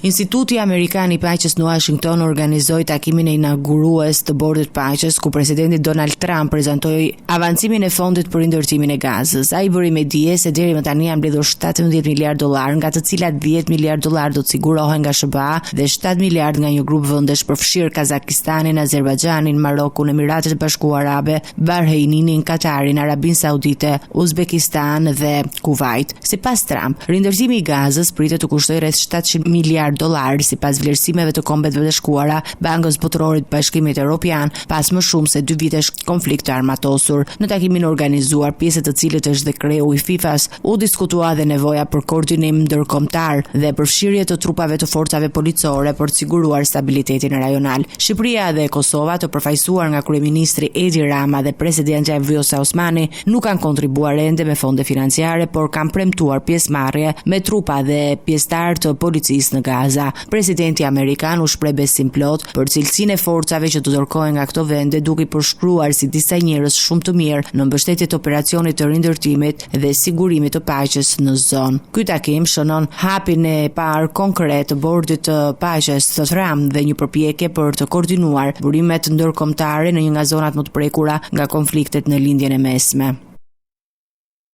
Instituti Amerikan i Paqes në Washington organizoi takimin e inaugurues të Bordit të Paqes, ku presidenti Donald Trump prezantoi avancimin e fondit për ndërtimin e Gazës. Ai bëri me dije se deri më tani janë mbledhur 17 miliard dollar, nga të cilat 10 miliard dollar do të sigurohen nga SBA dhe 7 miliard nga një grup vendesh përfshirë Kazakistanin, Azerbajxhanin, Marokun, Emiratet e Bashkuara Arabe, Bahreinin, Katarin, Arabinë Saudite, Uzbekistan dhe Kuwait. Sipas Trump, rindërtimi i Gazës pritet të kushtojë rreth 700 miliard dollar sipas vlerësimeve të Kombeve të Bashkuara, Bankës Botërore të Bashkimit Evropian, pas më shumë se 2 vitesh konflikt të armatosur. Në takimin organizuar, pjesë të cilit është dhe kreu i FIFA-s, u diskutua dhe nevoja për koordinim ndërkombëtar dhe përfshirje të trupave të forcave policore për të siguruar stabilitetin rajonal. Shqipëria dhe Kosova, të përfaqësuar nga kryeministri Edi Rama dhe presidentja Vjosa Osmani, nuk kanë kontribuar ende me fonde financiare, por kanë premtuar pjesëmarrje me trupa dhe pjesëtar të policisë në Gaza. Presidenti amerikan u shpreh besim plot për cilësinë e forcave që do dërkohen nga këto vende, duke i përshkruar si disa njerëz shumë të mirë në mbështetje të operacionit të rindërtimit dhe sigurimit të paqes në zonë. Ky takim shënon hapin e parë konkret të Bordit të Paqes të Trump dhe një përpjekje për të koordinuar burimet ndërkombëtare në një nga zonat më të prekura nga konfliktet në lindjen e mesme.